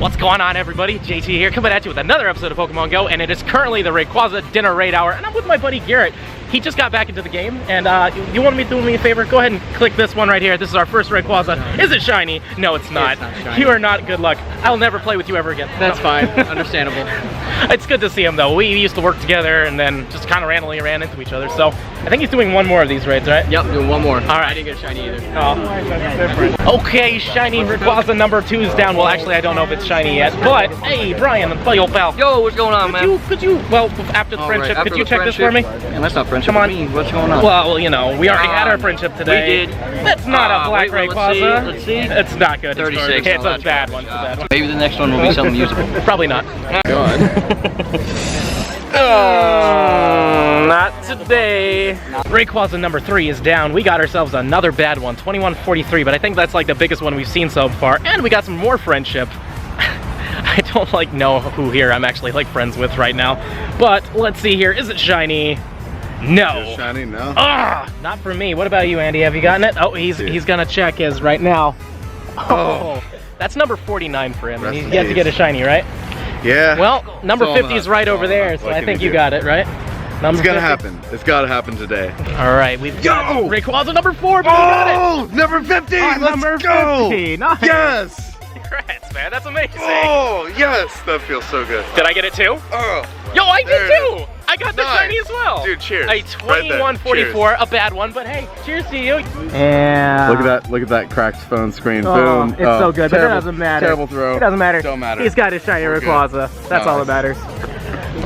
What's going on, everybody? JT here, coming at you with another episode of Pokemon Go, and it is currently the Rayquaza Dinner Raid Hour, and I'm with my buddy Garrett. He just got back into the game, and you want me to do me a favor? Go ahead and click this one right here. This is our first Rayquaza. No. Is it shiny? No, it's not. It's not shiny. You are not good luck. I'll never play with you ever again. That's fine. Understandable. It's good to see him, though. We used to work together, and then just kind of randomly ran into each other. So I think he's doing one more of these raids, right? Yep, doing one more. All right. I didn't get shiny either. Oh, that's different. Okay, shiny Rayquaza number 2 is down. Well, actually, I don't know if it's shiny yet, but hey, Brian, the buddy old pal. Yo, what's going on, man? Could you, well, after the friendship, right, could you check this for me? Man, that's not friendship. Come on. For me. What's going on? Well, you know, we already had our friendship today. We did. That's not a black Rayquaza. Let's see. It's not good. 36. It's a bad one. Maybe the next one will be something usable. Probably not. God. Not today. Rayquaza number 3 is down. We got ourselves another bad one, 2143, but I think that's like the biggest one we've seen so far. And we got some more friendship. I don't like know who here I'm actually like friends with right now. But let's see here. Is it shiny? No. Is it shiny? No. Not for me. What about you, Andy? Have you gotten it? Oh, he's gonna check his right now. Oh, that's number 49 for him. He's yet to get a shiny, right? Yeah. Well, number 50 is right over there, so I think you got it, right? It's gonna happen. It's gotta happen today. All right, we've got Rayquaza number 4, but we got it. Number 50. Let's number go. 50. Nice. Yes. Congrats, man. That's amazing. Oh, yes. That feels so good. Did I get it too? Oh. Yo, I did too. I got the shiny as well. Dude, cheers. A 2144, a bad one, but hey, cheers to you. Yeah. Look at that cracked phone screen. Oh, Boom. it's so good, but it doesn't matter. Terrible throw. It doesn't matter. Don't matter. He's got his shiny Rayquaza. That's all that matters.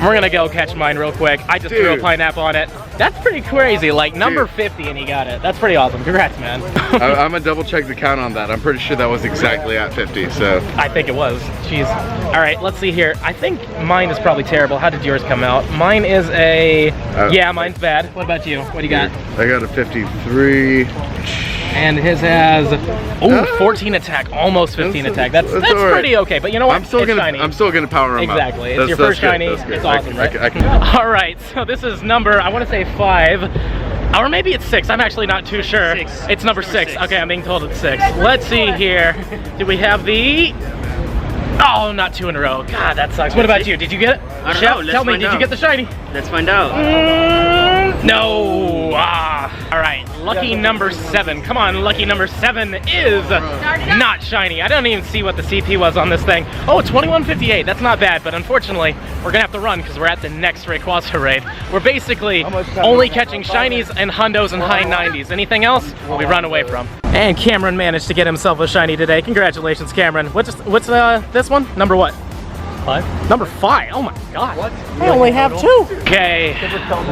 We're gonna go catch mine real quick. I just threw a pineapple on it. That's pretty crazy. Like number 50 and he got it. That's pretty awesome. Congrats, man. I'm gonna double check the count on that. I'm pretty sure that was exactly at 50, so. I think it was. Jeez. All right, let's see here. I think mine is probably terrible. How did yours come out? Mine is a, yeah, mine's bad. What about you? What do you got? I got a 53. And his has 14 attack, almost 15 attack. That's pretty okay. But you know what? I'm still gonna power him up. Exactly. It's your first shiny. It's awesome, right? All right. So this is number, I want to say 5, or maybe it's 6. I'm actually not too sure. 6. It's number 6. Okay, I'm being told it's 6. Let's see here. Do we have the? Oh, not 2 in a row. God, that sucks. What about you? Did you get it? I don't know. Tell me, did you get the shiny? Let's find out. No. All right. Lucky number 7. Come on, lucky number 7 is not shiny. I don't even see what the CP was on this thing. Oh, 2158. That's not bad, but unfortunately, we're gonna have to run because we're at the next Rayquaza raid. We're basically only catching shinies and hundos and high 90s. Anything else, we run away from. And Cameron managed to get himself a shiny today. Congratulations, Cameron. What's this one? Number what? 5? Number 5. Oh my god. What? I only have 2. Okay.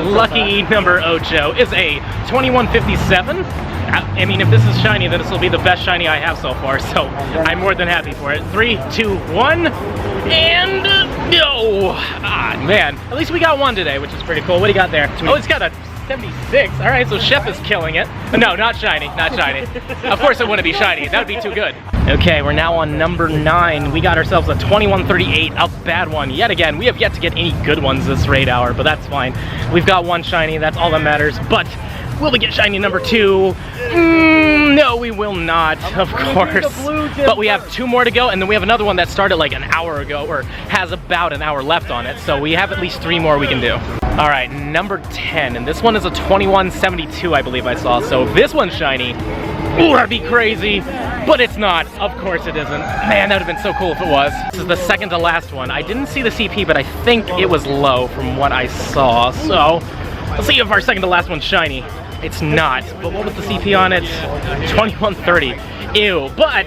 Lucky number Ocho is a 2157. I mean, if this is shiny, then this will be the best shiny I have so far. So I'm more than happy for it. 3, 2, 1, and no. Man. At least we got one today, which is pretty cool. What do you got there? Oh, it's got a 76. All right, so Chef is killing it. No, not shiny, not shiny. Of course it wouldn't be shiny. That would be too good. Okay, we're now on number 9. We got ourselves a 2138, a bad one. Yet again, we have yet to get any good ones this raid hour, but that's fine. We've got one shiny, that's all that matters. But will we get shiny number 2? No, we will not, of course. But we have 2 more to go, and then we have another one that started like an hour ago, or has about an hour left on it. So we have at least 3 more we can do. All right, number 10, and this one is a 2172, I believe I saw. So if this one's shiny, ooh, that'd be crazy, but it's not. Of course it isn't. Man, that would have been so cool if it was. This is the second to last one. I didn't see the CP, but I think it was low from what I saw. So let's see if our second to last one's shiny. It's not, but what was the CP on it? 2130. Ew, but,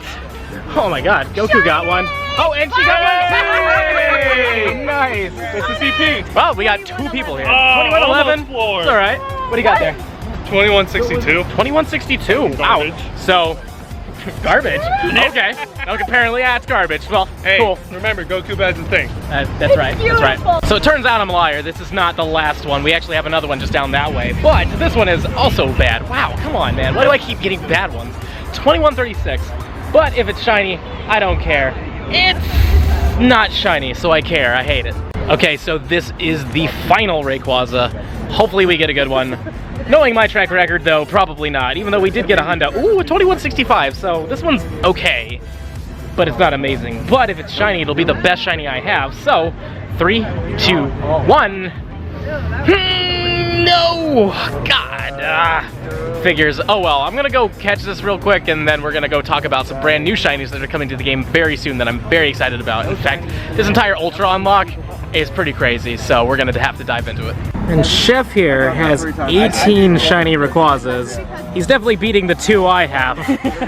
oh my god, Goku got one. Oh, and she got one! Hey! Nice! What's the CP? Well, we got 2 people here. 2111. It's alright. What do you got there? 2162. 2162. Wow. So, garbage. Okay. Apparently, that's garbage. Well, hey, cool. Remember, Goku bad's a thing. That's right. That's right. So it turns out I'm a liar. This is not the last one. We actually have another one just down that way. But this one is also bad. Wow, come on, man. Why do I keep getting bad ones? 2136. But if it's shiny, I don't care. It's not shiny, so I care. I hate it. Okay, so this is the final Rayquaza. Hopefully we get a good one. Knowing my track record, though, probably not. Even though we did get a Hundo. Ooh, a 2165, so this one's okay. but it's not amazing. But if it's shiny, it'll be the best shiny I have. So, 3, 2, 1. No! God. Figures. Oh well, I'm gonna go catch this real quick, and then we're gonna go talk about some brand new shinies that are coming to the game very soon that I'm very excited about. In fact, this entire Ultra unlock is pretty crazy, so we're gonna have to dive into it. And Chef here has 18 shiny Rayquazas. He's definitely beating the 2 I have.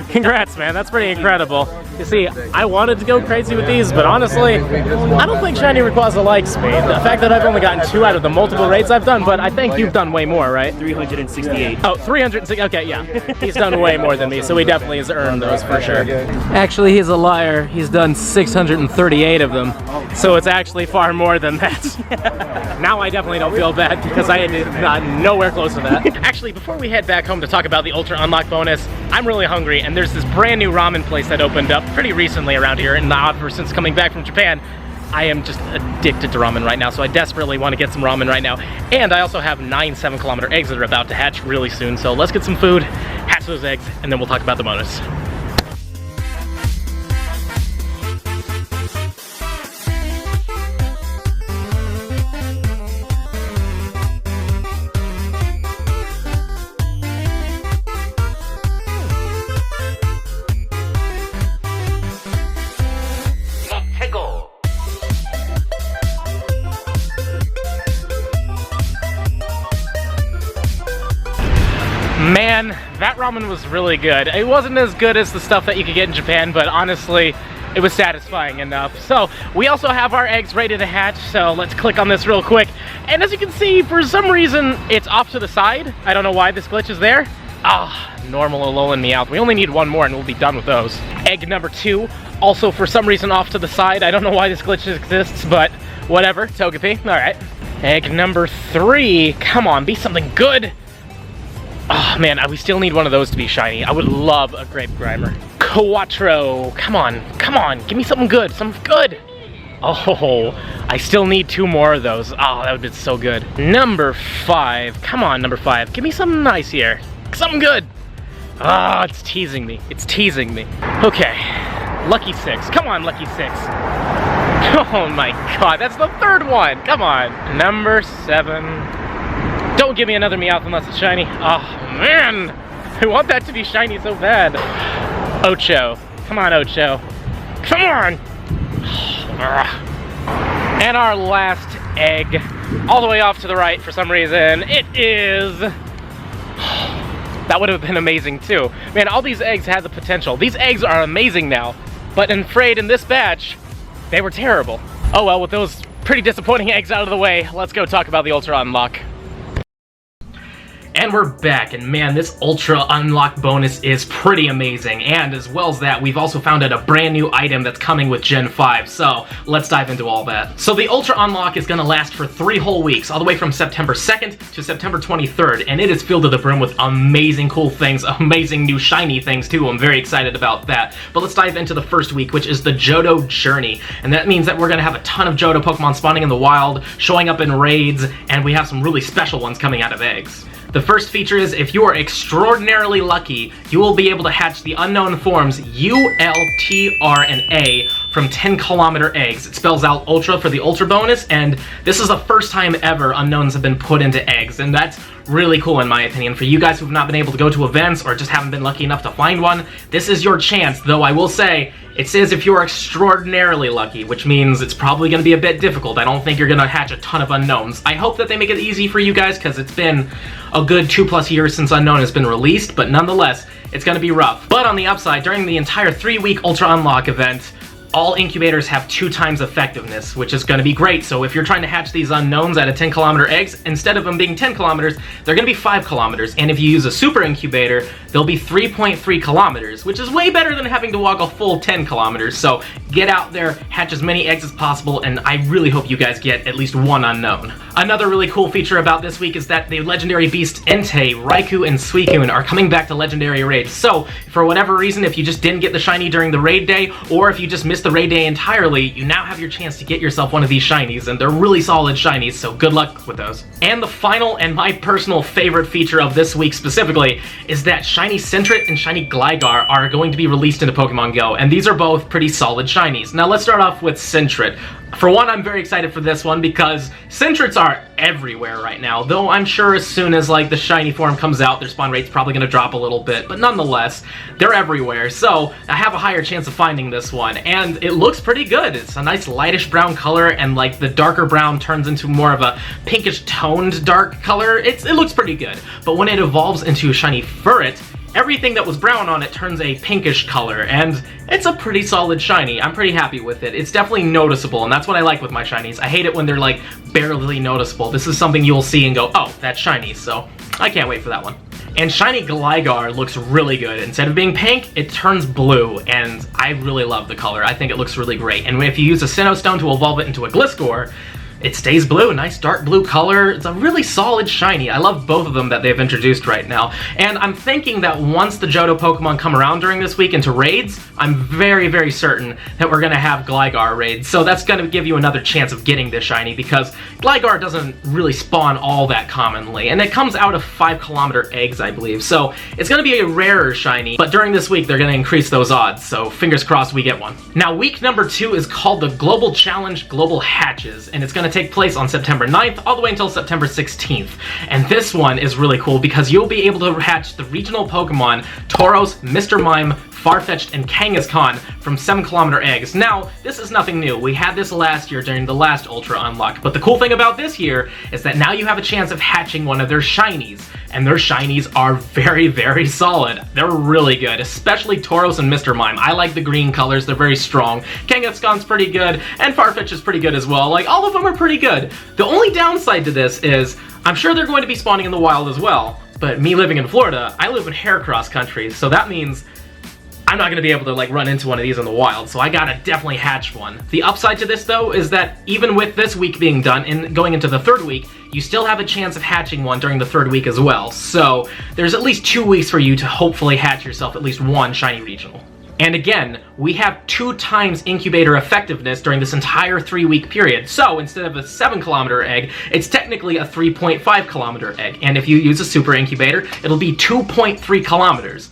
Congrats, man, that's pretty incredible. You see, I wanted to go crazy with these, but honestly, I don't think Shiny Rayquaza likes me. The fact that I've only gotten 2 out of the multiple raids I've done, but I think you've done way more, right? 368. Oh, 360, okay, yeah. He's done way more than me, so he definitely has earned those for sure. Actually, he's a liar. He's done 638 of them, so it's actually far more than that. Now I definitely don't feel bad because I did not nowhere close to that. Actually, before we head back home to talk about the Ultra Unlock bonus, I'm really hungry, and there's this brand new ramen place that opened up pretty recently around here, and ever since coming back from Japan, I am just addicted to ramen right now, so I desperately want to get some ramen right now. And I also have 9 7-kilometer eggs that are about to hatch really soon, so let's get some food, hatch those eggs, and then we'll talk about the bonus. Man, that ramen was really good. It wasn't as good as the stuff that you could get in Japan, but honestly, it was satisfying enough. So, we also have our eggs ready to hatch, so let's click on this real quick. And as you can see, for some reason, it's off to the side. I don't know why this glitch is there. Normal Alolan and Meowth. We only need 1 more and we'll be done with those. Egg number 2, also for some reason off to the side. I don't know why this glitch exists, but whatever. Togepi, alright. Egg number 3, come on, be something good. Oh man, we still need one of those to be shiny. I would love a Grape Grimer. Quattro, come on, give me something good, Oh, I still need 2 more of those. Oh, that would have been so good. Number 5, come on, number 5, give me something nice here. Something good. It's teasing me, Okay, lucky 6, come on, lucky 6. Oh my god, that's the 3rd one, come on. Number 7. Don't give me another Meowth unless it's shiny. Oh, man. I want that to be shiny so bad. Ocho. Come on, Ocho. Come on. And our last egg, all the way off to the right for some reason, it is... That would have been amazing too. Man, all these eggs had the potential. These eggs are amazing now, but I'm afraid in this batch, they were terrible. Oh well, with those pretty disappointing eggs out of the way, let's go talk about the Ultra Unlock. And we're back, and man, this Ultra Unlock bonus is pretty amazing. And as well as that, we've also found out a brand new item that's coming with Gen 5, so let's dive into all that. So the Ultra Unlock is gonna last for 3 whole weeks, all the way from September 2nd to September 23rd, and it is filled to the brim with amazing cool things, amazing new shiny things too. I'm very excited about that. But let's dive into the first week, which is the Johto Journey, and that means that we're gonna have a ton of Johto Pokemon spawning in the wild, showing up in raids, and we have some really special ones coming out of eggs. The first feature is, if you are extraordinarily lucky, you will be able to hatch the unknown forms U, L, T, R, and A from 10-kilometer eggs. It spells out Ultra for the Ultra bonus, and this is the first time ever unknowns have been put into eggs, and that's really cool in my opinion. For you guys who've not been able to go to events or just haven't been lucky enough to find one, this is your chance, though I will say, it says if you're extraordinarily lucky, which means it's probably going to be a bit difficult. I don't think you're going to hatch a ton of unknowns. I hope that they make it easy for you guys, because it's been a good 2+ years since Unknown has been released, but nonetheless, it's going to be rough. But on the upside, during the entire 3-week Ultra Unlock event, all incubators have 2 times effectiveness, which is going to be great. So if you're trying to hatch these unknowns out of 10-kilometer eggs, instead of them being 10 kilometers, they're going to be 5 kilometers. And if you use a super incubator, they'll be 3.3 kilometers, which is way better than having to walk a full 10 kilometers. So get out there, hatch as many eggs as possible, and I really hope you guys get at least one unknown. Another really cool feature about this week is that the legendary beast Entei, Raikou, and Suicune are coming back to legendary raids. So, for whatever reason, if you just didn't get the shiny during the raid day, or if you just missed the raid day entirely, you now have your chance to get yourself one of these shinies, and they're really solid shinies, so good luck with those. And the final and my personal favorite feature of this week specifically is that Shiny Sentret and Shiny Gligar are going to be released into Pokemon Go, and these are both pretty solid shinies. Now let's start off with Sentret. For one, I'm very excited for this one because Sentrets are everywhere right now, though I'm sure as soon as like the shiny form comes out, their spawn rate's probably going to drop a little bit, but nonetheless, they're everywhere, so I have a higher chance of finding this one, and it looks pretty good. It's a nice lightish brown color, and like the darker brown turns into more of a pinkish toned dark color. It looks pretty good, but when it evolves into a shiny Furret, everything that was brown on it turns a pinkish color, and it's a pretty solid shiny. I'm pretty happy with it. It's definitely noticeable, and that's what I like with my shinies. I hate it when they're like barely noticeable. This is something you'll see and go, oh, that's shiny, so I can't wait for that one. And Shiny Gligar looks really good. Instead of being pink, it turns blue, and I really love the color. I think it looks really great. And if you use a Sinnoh Stone to evolve it into a Gliscor, it stays blue, nice dark blue color. It's a really solid shiny. I love both of them that they've introduced right now. And I'm thinking that once the Johto Pokemon come around during this week into raids, I'm very, very certain that we're gonna have Gligar raids. So that's gonna give you another chance of getting this shiny because Gligar doesn't really spawn all that commonly. And it comes out of 5-kilometer eggs, I believe. So it's gonna be a rarer shiny, but during this week, they're gonna increase those odds. So fingers crossed we get one. Now, week number 2 is called the Global Challenge Global Hatches, and it's gonna take place on September 9th all the way until September 16th. And this one is really cool because you'll be able to hatch the regional Pokemon Tauros, Mr. Mime, Farfetch'd, and Kangaskhan from 7-kilometer eggs. Now, this is nothing new. We had this last year during the last Ultra Unlock, but the cool thing about this year is that now you have a chance of hatching one of their shinies, and their shinies are very, very solid. They're really good, especially Tauros and Mr. Mime. I like the green colors. They're very strong. Kangaskhan's pretty good, and Farfetch'd is pretty good as well. Like, all of them are pretty good. The only downside to this is, I'm sure they're going to be spawning in the wild as well, but me living in Florida, I live in Haircross country, so that means I'm not going to be able to like run into one of these in the wild, so I gotta definitely hatch one. The upside to this though is that even with this week being done and going into the 3rd week, you still have a chance of hatching one during the 3rd week as well. So there's at least 2 weeks for you to hopefully hatch yourself at least one shiny regional. And again, we have 2 times incubator effectiveness during this entire 3-week period. So instead of a 7-kilometer egg, it's technically a 3.5-kilometer egg. And if you use a super incubator, it'll be 2.3 kilometers.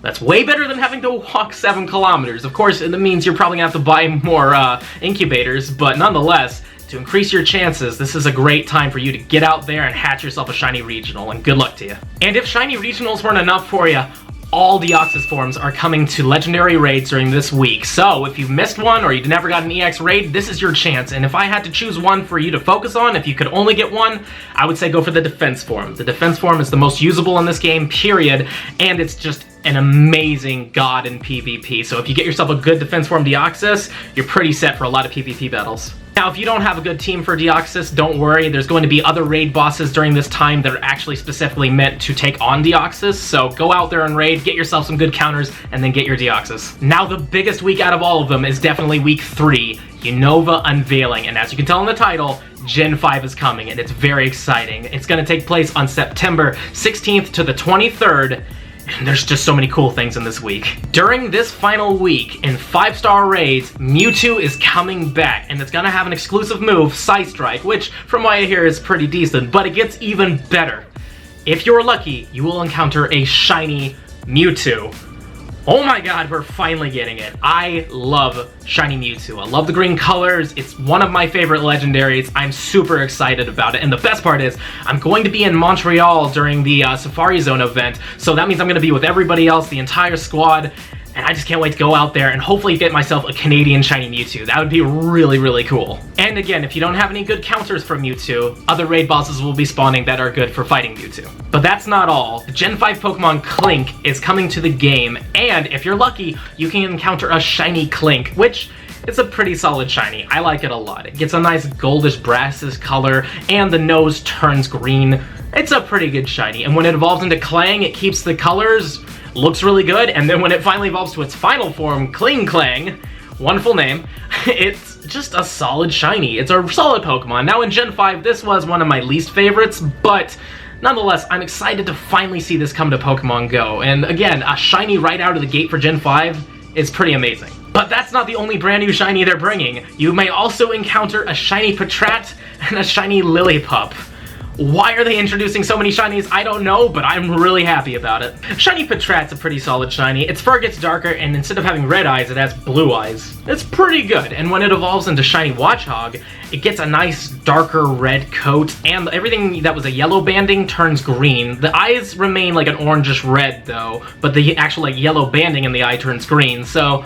That's way better than having to walk 7 kilometers. Of course, it means you're probably gonna have to buy more incubators, but nonetheless, to increase your chances, this is a great time for you to get out there and hatch yourself a shiny regional, and good luck to you. And if shiny regionals weren't enough for you, all Deoxys forms are coming to legendary raids during this week. So if you've missed one or you never got an EX raid, this is your chance. And if I had to choose one for you to focus on, if you could only get one, I would say go for the defense form. The defense form is the most usable in this game, period, and it's just an amazing god in PvP. So if you get yourself a good defense form Deoxys, you're pretty set for a lot of PvP battles. Now, if you don't have a good team for Deoxys, don't worry. There's going to be other raid bosses during this time that are actually specifically meant to take on Deoxys. So go out there and raid, get yourself some good counters, and then get your Deoxys. Now, the biggest week out of all of them is definitely week 3, UNOVA Unveiling. And as you can tell in the title, Gen 5 is coming, and it's very exciting. It's going to take place on September 16th to the 23rd. And there's just so many cool things in this week. During this final week, in 5-star raids, Mewtwo is coming back, and it's gonna have an exclusive move, Side Strike, which, from what I hear, is pretty decent, but it gets even better. If you're lucky, you will encounter a shiny Mewtwo. Oh my god, we're finally getting it. I love Shiny Mewtwo. I love the green colors. It's one of my favorite legendaries. I'm super excited about it. And the best part is, I'm going to be in Montreal during the Safari Zone event. So that means I'm going to be with everybody else, the entire squad. And I just can't wait to go out there and hopefully get myself a Canadian Shiny Mewtwo. That would be really, really cool. And again, if you don't have any good counters for Mewtwo, other raid bosses will be spawning that are good for fighting Mewtwo. But that's not all. The Gen 5 Pokemon Clink is coming to the game, and if you're lucky, you can encounter a Shiny Clink, which is a pretty solid shiny. I like it a lot. It gets a nice goldish brasses color, and the nose turns green. It's a pretty good shiny, and when it evolves into Clang, it keeps the colors, looks really good, and then when it finally evolves to its final form, Kling Clang, one full name. It's just a solid shiny. It's a solid Pokemon. Now in Gen 5, this was one of my least favorites, but nonetheless, I'm excited to finally see this come to Pokemon Go. And again, a shiny right out of the gate for Gen 5 is pretty amazing. But that's not the only brand new shiny they're bringing. You may also encounter a shiny Patrat and a shiny Lillipup. Why are they introducing so many shinies? I don't know, but I'm really happy about it. Shiny Patrat's a pretty solid shiny. Its fur gets darker, and instead of having red eyes, it has blue eyes. It's pretty good, and when it evolves into Shiny Watchog, it gets a nice darker red coat, and everything that was a yellow banding turns green. The eyes remain like an orangish red, though, but the actual like yellow banding in the eye turns green, so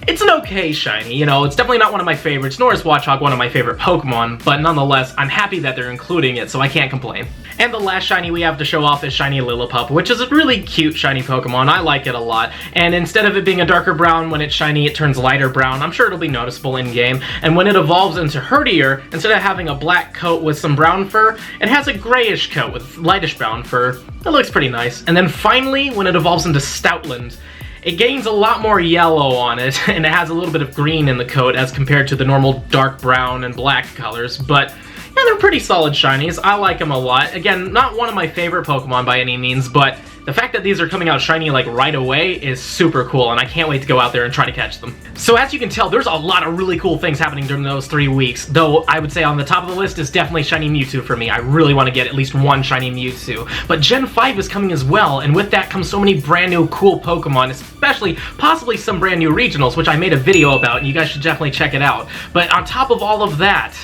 it's an okay shiny, you know, it's definitely not one of my favorites, nor is Watchog one of my favorite Pokemon, but nonetheless, I'm happy that they're including it, so I can't complain. And the last shiny we have to show off is Shiny Lillipup, which is a really cute shiny Pokemon. I like it a lot, and instead of it being a darker brown when it's shiny, it turns lighter brown. I'm sure it'll be noticeable in-game, and when it evolves into Herdier, instead of having a black coat with some brown fur, it has a grayish coat with lightish brown fur. It looks pretty nice. And then finally, when it evolves into Stoutland, it gains a lot more yellow on it, and it has a little bit of green in the coat as compared to the normal dark brown and black colors, but yeah, they're pretty solid shinies. I like them a lot. Again, not one of my favorite Pokemon by any means, but the fact that these are coming out shiny like right away is super cool, and I can't wait to go out there and try to catch them. So as you can tell, there's a lot of really cool things happening during those 3 weeks, though I would say on the top of the list is definitely Shiny Mewtwo for me. I really want to get at least one Shiny Mewtwo. But Gen 5 is coming as well, and with that comes so many brand new cool Pokemon, especially possibly some brand new regionals, which I made a video about, and you guys should definitely check it out. But on top of all of that,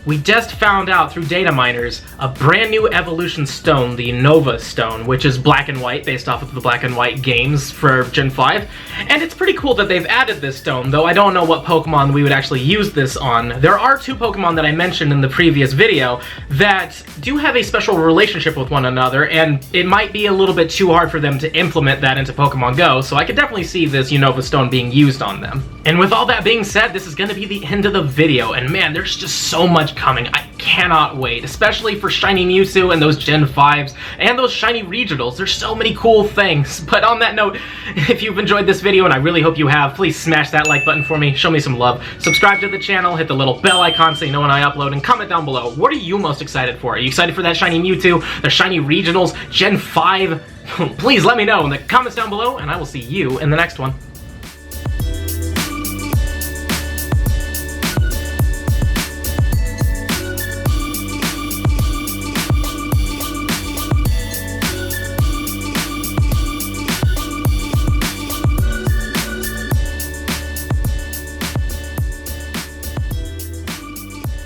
we just found out through data miners a brand new evolution stone, the UNOVA stone, which is black and white based off of the black and white games for Gen 5. And it's pretty cool that they've added this stone, though I don't know what Pokemon we would actually use this on. There are 2 Pokemon that I mentioned in the previous video that do have a special relationship with one another, and it might be a little bit too hard for them to implement that into Pokemon Go, so I could definitely see this UNOVA stone being used on them. And with all that being said, this is going to be the end of the video, and man, there's just so much coming. I cannot wait, especially for Shiny Mewtwo and those Gen 5s and those Shiny Regionals. There's so many cool things. But on that note, if you've enjoyed this video, and I really hope you have, please smash that like button for me, show me some love, subscribe to the channel, hit the little bell icon so you know when I upload, and comment down below, what are you most excited for? Are you excited for that Shiny Mewtwo, the Shiny Regionals, Gen 5? Please let me know in the comments down below, and I will see you in the next one.